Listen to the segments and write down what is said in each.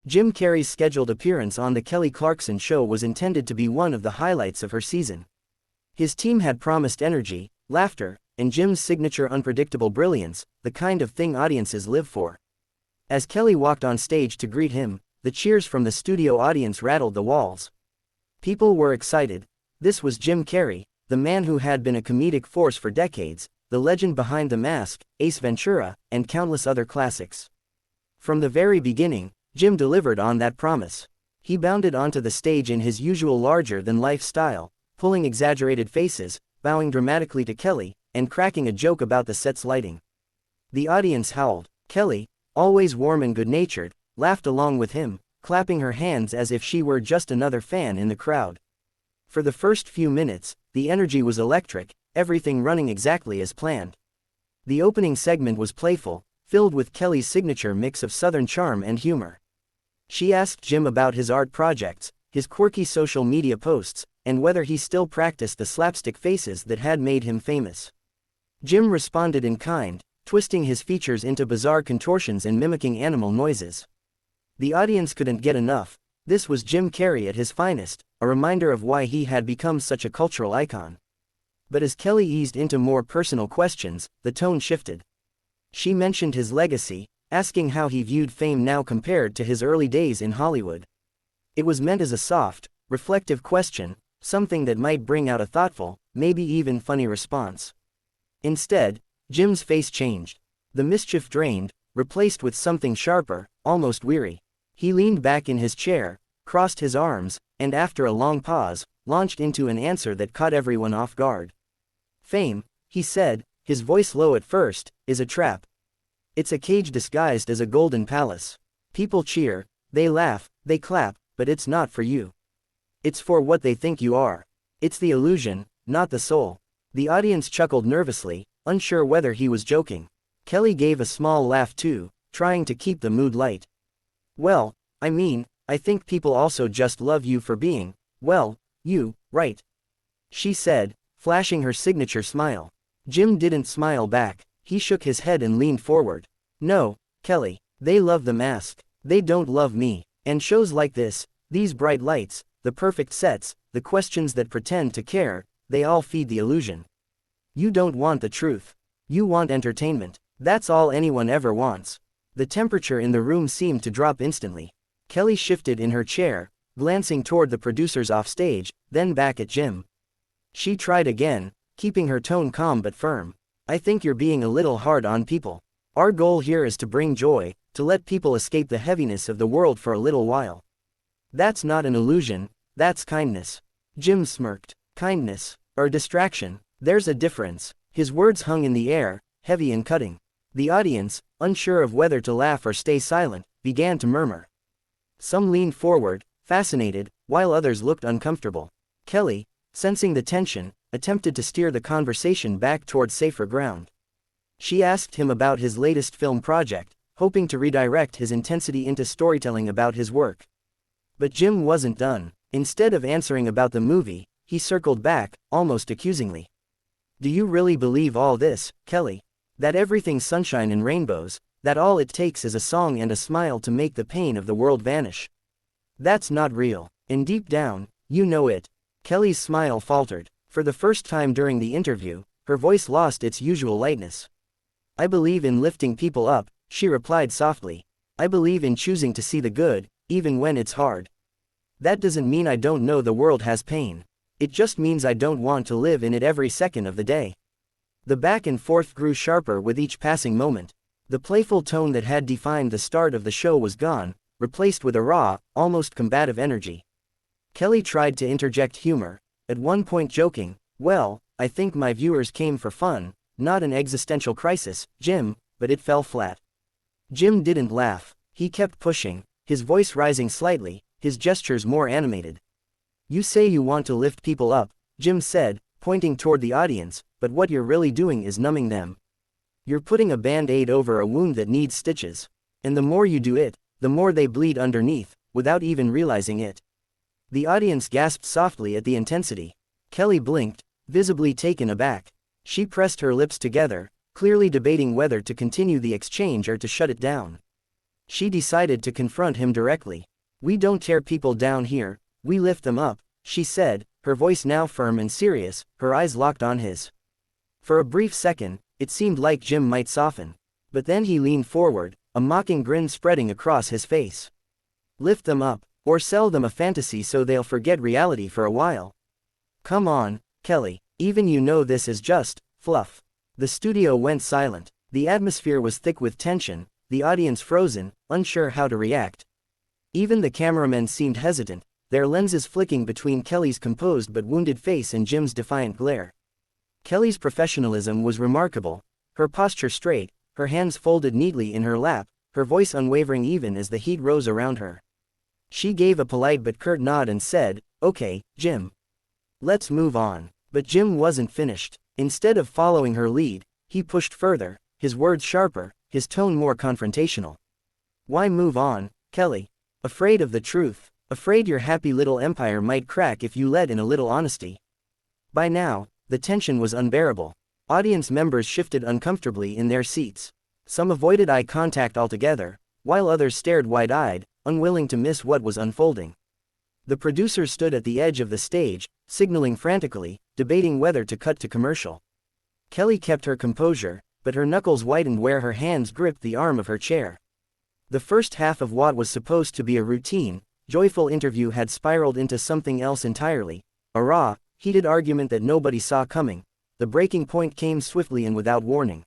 Jim Carrey's scheduled appearance on The Kelly Clarkson Show was intended to be one of the highlights of her season. His team had promised energy, laughter, and Jim's signature unpredictable brilliance, the kind of thing audiences live for. As Kelly walked on stage to greet him, the cheers from the studio audience rattled the walls. People were excited. This was Jim Carrey, the man who had been a comedic force for decades, the legend behind The Mask, Ace Ventura, and countless other classics. From the very beginning, Jim delivered on that promise. He bounded onto the stage in his usual larger-than-life style, pulling exaggerated faces, bowing dramatically to Kelly, and cracking a joke about the set's lighting. The audience howled. Kelly, always warm and good-natured, laughed along with him, clapping her hands as if she were just another fan in the crowd. For the first few minutes, the energy was electric, everything running exactly as planned. The opening segment was playful, filled with Kelly's signature mix of Southern charm and humor. She asked Jim about his art projects, his quirky social media posts, and whether he still practiced the slapstick faces that had made him famous. Jim responded in kind, twisting his features into bizarre contortions and mimicking animal noises. The audience couldn't get enough. This was Jim Carrey at his finest, a reminder of why he had become such a cultural icon. But as Kelly eased into more personal questions, the tone shifted. She mentioned his legacy, asking how he viewed fame now compared to his early days in Hollywood. It was meant as a soft, reflective question, something that might bring out a thoughtful, maybe even funny response. Instead, Jim's face changed. The mischief drained, replaced with something sharper, almost weary. He leaned back in his chair, crossed his arms, and after a long pause, launched into an answer that caught everyone off guard. Fame, he said, his voice low at first, is a trap. It's a cage disguised as a golden palace. People cheer, they laugh, they clap, but it's not for you. It's for what they think you are. It's the illusion, not the soul. The audience chuckled nervously, unsure whether he was joking. Kelly gave a small laugh too, trying to keep the mood light. Well, I think people also just love you for being, well, you, right? She said, flashing her signature smile. Jim didn't smile back. He shook his head and leaned forward. No, Kelly, they love The Mask. They don't love me. And shows like this, these bright lights, the perfect sets, the questions that pretend to care, they all feed the illusion. You don't want the truth. You want entertainment. That's all anyone ever wants. The temperature in the room seemed to drop instantly. Kelly shifted in her chair, glancing toward the producers off stage, then back at Jim. She tried again, keeping her tone calm but firm. I think you're being a little hard on people. Our goal here is to bring joy, to let people escape the heaviness of the world for a little while. That's not an illusion, that's kindness. Jim smirked. Kindness, or distraction, there's a difference. His words hung in the air, heavy and cutting. The audience, unsure of whether to laugh or stay silent, began to murmur. Some leaned forward, fascinated, while others looked uncomfortable. Kelly, sensing the tension, attempted to steer the conversation back toward safer ground. She asked him about his latest film project, hoping to redirect his intensity into storytelling about his work. But Jim wasn't done. Instead of answering about the movie, he circled back, almost accusingly. Do you really believe all this, Kelly? That everything's sunshine and rainbows, that all it takes is a song and a smile to make the pain of the world vanish? That's not real. And deep down, you know it. Kelly's smile faltered. For the first time during the interview, her voice lost its usual lightness. I believe in lifting people up, she replied softly. I believe in choosing to see the good, even when it's hard. That doesn't mean I don't know the world has pain. It just means I don't want to live in it every second of the day. The back and forth grew sharper with each passing moment. The playful tone that had defined the start of the show was gone, replaced with a raw, almost combative energy. Kelly tried to interject humor, at one point joking, well, I think my viewers came for fun, not an existential crisis, Jim, but it fell flat. Jim didn't laugh. He kept pushing, his voice rising slightly, his gestures more animated. You say you want to lift people up, Jim said, pointing toward the audience, but what you're really doing is numbing them. You're putting a band-aid over a wound that needs stitches. And the more you do it, the more they bleed underneath, without even realizing it. The audience gasped softly at the intensity. Kelly blinked, visibly taken aback. She pressed her lips together, clearly debating whether to continue the exchange or to shut it down. She decided to confront him directly. "We don't tear people down here, we lift them up," she said, her voice now firm and serious, her eyes locked on his. For a brief second, it seemed like Jim might soften. But then he leaned forward, a mocking grin spreading across his face. "Lift them up, or sell them a fantasy so they'll forget reality for a while. Come on, Kelly, even you know this is just fluff." The studio went silent. The atmosphere was thick with tension, the audience frozen, unsure how to react. Even the cameramen seemed hesitant, their lenses flicking between Kelly's composed but wounded face and Jim's defiant glare. Kelly's professionalism was remarkable, her posture straight, her hands folded neatly in her lap, her voice unwavering even as the heat rose around her. She gave a polite but curt nod and said, "Okay, Jim. Let's move on." But Jim wasn't finished. Instead of following her lead, he pushed further, his words sharper, his tone more confrontational. "Why move on, Kelly? Afraid of the truth? Afraid your happy little empire might crack if you let in a little honesty?" By now, the tension was unbearable. Audience members shifted uncomfortably in their seats. Some avoided eye contact altogether, while others stared wide-eyed, unwilling to miss what was unfolding. The producers stood at the edge of the stage, signaling frantically, debating whether to cut to commercial. Kelly kept her composure, but her knuckles whitened where her hands gripped the arm of her chair. The first half of what was supposed to be a routine, joyful interview had spiraled into something else entirely, a raw, heated argument that nobody saw coming. The breaking point came swiftly and without warning.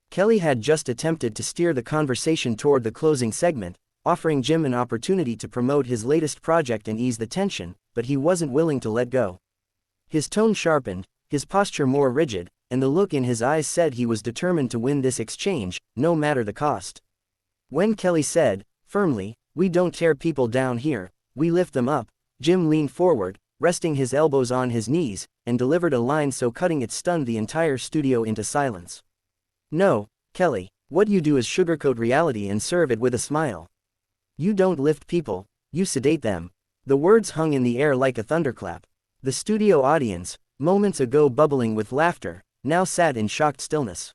Kelly had just attempted to steer the conversation toward the closing segment, offering Jim an opportunity to promote his latest project and ease the tension, but he wasn't willing to let go. His tone sharpened, his posture more rigid, and the look in his eyes said he was determined to win this exchange, no matter the cost. When Kelly said, firmly, "We don't tear people down here, we lift them up," Jim leaned forward, resting his elbows on his knees, and delivered a line so cutting it stunned the entire studio into silence. "No, Kelly, what you do is sugarcoat reality and serve it with a smile. You don't lift people, you sedate them." The words hung in the air like a thunderclap. The studio audience, moments ago bubbling with laughter, now sat in shocked stillness.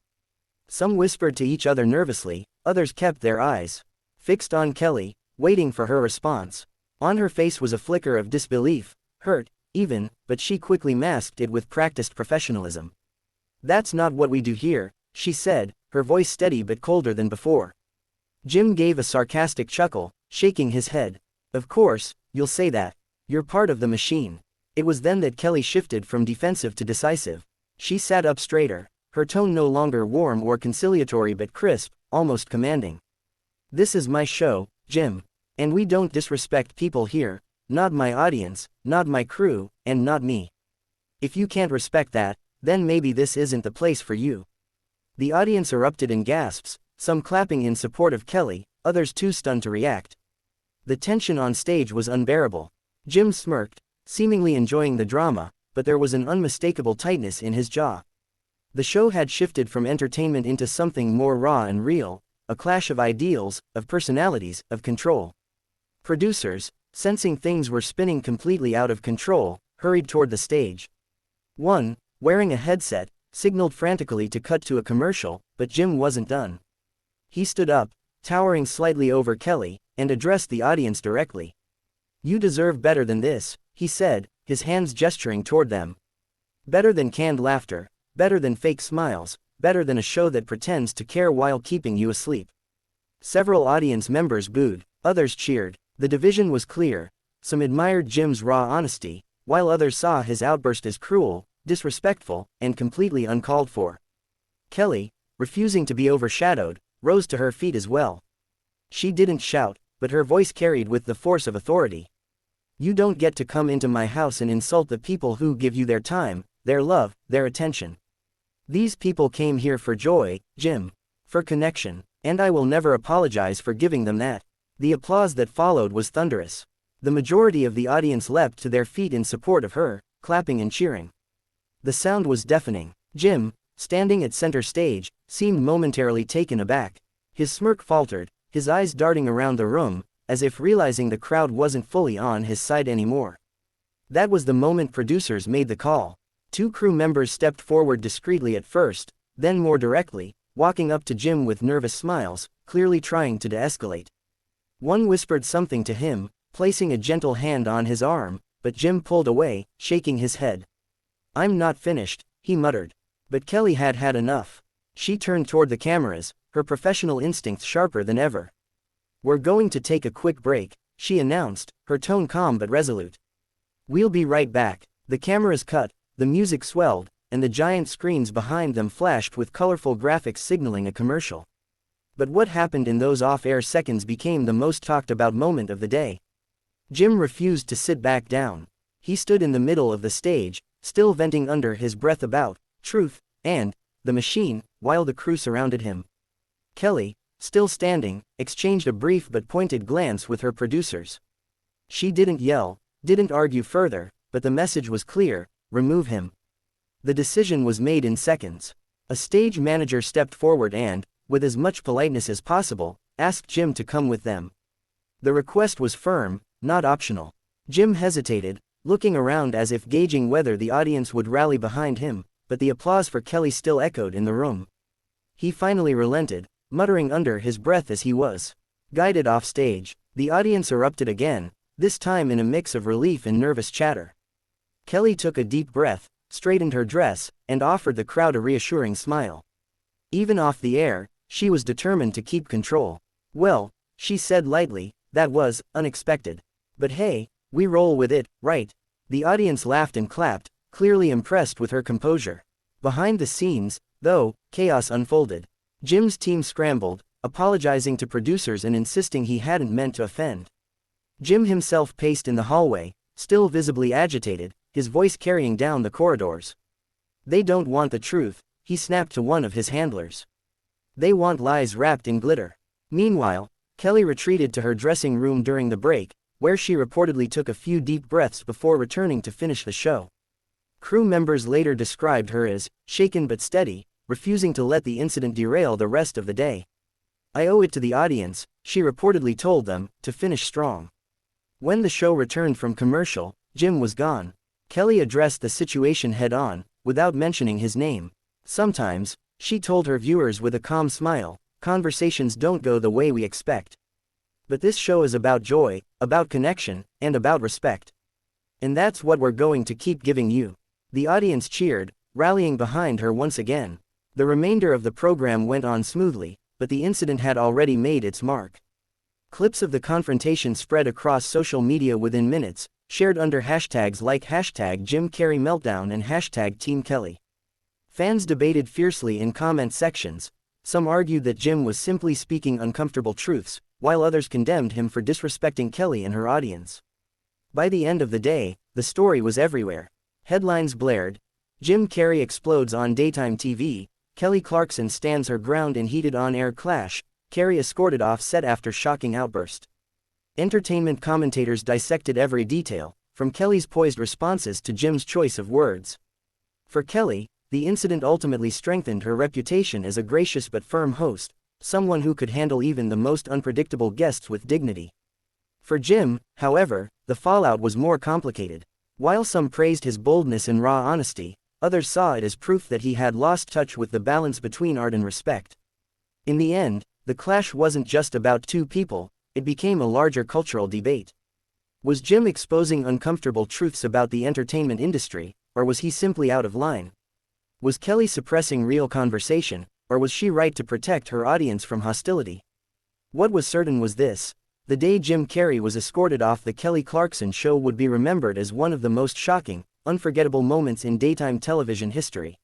Some whispered to each other nervously, others kept their eyes fixed on Kelly, waiting for her response. On her face was a flicker of disbelief, hurt, even, but she quickly masked it with practiced professionalism. "That's not what we do here," she said, her voice steady but colder than before. Jim gave a sarcastic chuckle, shaking his head. "Of course, you'll say that. You're part of the machine." It was then that Kelly shifted from defensive to decisive. She sat up straighter, her tone no longer warm or conciliatory but crisp, almost commanding. "This is my show, Jim. And we don't disrespect people here, not my audience, not my crew, and not me. If you can't respect that, then maybe this isn't the place for you." The audience erupted in gasps, some clapping in support of Kelly, others too stunned to react. The tension on stage was unbearable. Jim smirked, seemingly enjoying the drama, but there was an unmistakable tightness in his jaw. The show had shifted from entertainment into something more raw and real, a clash of ideals, of personalities, of control. Producers, sensing things were spinning completely out of control, hurried toward the stage. One, wearing a headset, signaled frantically to cut to a commercial, but Jim wasn't done. He stood up, towering slightly over Kelly, and addressed the audience directly. "You deserve better than this," he said, his hands gesturing toward them. "Better than canned laughter, better than fake smiles, better than a show that pretends to care while keeping you asleep." Several audience members booed, others cheered. The division was clear. Some admired Jim's raw honesty, while others saw his outburst as cruel, disrespectful, and completely uncalled for. Kelly, refusing to be overshadowed, rose to her feet as well. She didn't shout, but her voice carried with the force of authority. "You don't get to come into my house and insult the people who give you their time, their love, their attention. These people came here for joy, Jim. For connection, and I will never apologize for giving them that." The applause that followed was thunderous. The majority of the audience leapt to their feet in support of her, clapping and cheering. The sound was deafening. Jim, standing at center stage, seemed momentarily taken aback. His smirk faltered, his eyes darting around the room, as if realizing the crowd wasn't fully on his side anymore. That was the moment producers made the call. Two crew members stepped forward discreetly at first, then more directly, walking up to Jim with nervous smiles, clearly trying to de-escalate. One whispered something to him, placing a gentle hand on his arm, but Jim pulled away, shaking his head. "I'm not finished," he muttered. But Kelly had had enough. She turned toward the cameras, her professional instincts sharper than ever. "We're going to take a quick break," she announced, her tone calm but resolute. "We'll be right back." The cameras cut, the music swelled, and the giant screens behind them flashed with colorful graphics signaling a commercial. But what happened in those off-air seconds became the most talked about moment of the day. Jim refused to sit back down. He stood in the middle of the stage, still venting under his breath about truth and the machine, while the crew surrounded him. Kelly, still standing, exchanged a brief but pointed glance with her producers. She didn't yell, didn't argue further, but the message was clear: remove him. The decision was made in seconds. A stage manager stepped forward and, with as much politeness as possible, asked Jim to come with them. The request was firm, not optional. Jim hesitated, looking around as if gauging whether the audience would rally behind him, but the applause for Kelly still echoed in the room. He finally relented, muttering under his breath as he was guided off stage. The audience erupted again, this time in a mix of relief and nervous chatter. Kelly took a deep breath, straightened her dress, and offered the crowd a reassuring smile. Even off the air, she was determined to keep control. "Well," she said lightly, "that was unexpected. But hey, we roll with it, right?" The audience laughed and clapped, clearly impressed with her composure. Behind the scenes, though, chaos unfolded. Jim's team scrambled, apologizing to producers and insisting he hadn't meant to offend. Jim himself paced in the hallway, still visibly agitated, his voice carrying down the corridors. "They don't want the truth," he snapped to one of his handlers. "They want lies wrapped in glitter." Meanwhile, Kelly retreated to her dressing room during the break, where she reportedly took a few deep breaths before returning to finish the show. Crew members later described her as shaken but steady, refusing to let the incident derail the rest of the day. "I owe it to the audience," she reportedly told them, to finish strong. When the show returned from commercial, Jim was gone. Kelly addressed the situation head-on, without mentioning his name. "Sometimes," she told her viewers with a calm smile, "conversations don't go the way we expect. But this show is about joy, about connection, and about respect. And that's what we're going to keep giving you." The audience cheered, rallying behind her once again. The remainder of the program went on smoothly, but the incident had already made its mark. Clips of the confrontation spread across social media within minutes, shared under hashtags like #JimCarreyMeltdown and #TeamKelly. Fans debated fiercely in comment sections. Some argued that Jim was simply speaking uncomfortable truths, while others condemned him for disrespecting Kelly and her audience. By the end of the day, the story was everywhere. Headlines blared: "Jim Carrey explodes on daytime TV, Kelly Clarkson stands her ground in heated on-air clash, Carrey escorted off set after shocking outburst." Entertainment commentators dissected every detail, from Kelly's poised responses to Jim's choice of words. For Kelly, the incident ultimately strengthened her reputation as a gracious but firm host, someone who could handle even the most unpredictable guests with dignity. For Jim, however, the fallout was more complicated. While some praised his boldness and raw honesty, others saw it as proof that he had lost touch with the balance between art and respect. In the end, the clash wasn't just about two people, it became a larger cultural debate. Was Jim exposing uncomfortable truths about the entertainment industry, or was he simply out of line? Was Kelly suppressing real conversation, or was she right to protect her audience from hostility? What was certain was this: the day Jim Carrey was escorted off the Kelly Clarkson show would be remembered as one of the most shocking, unforgettable moments in daytime television history.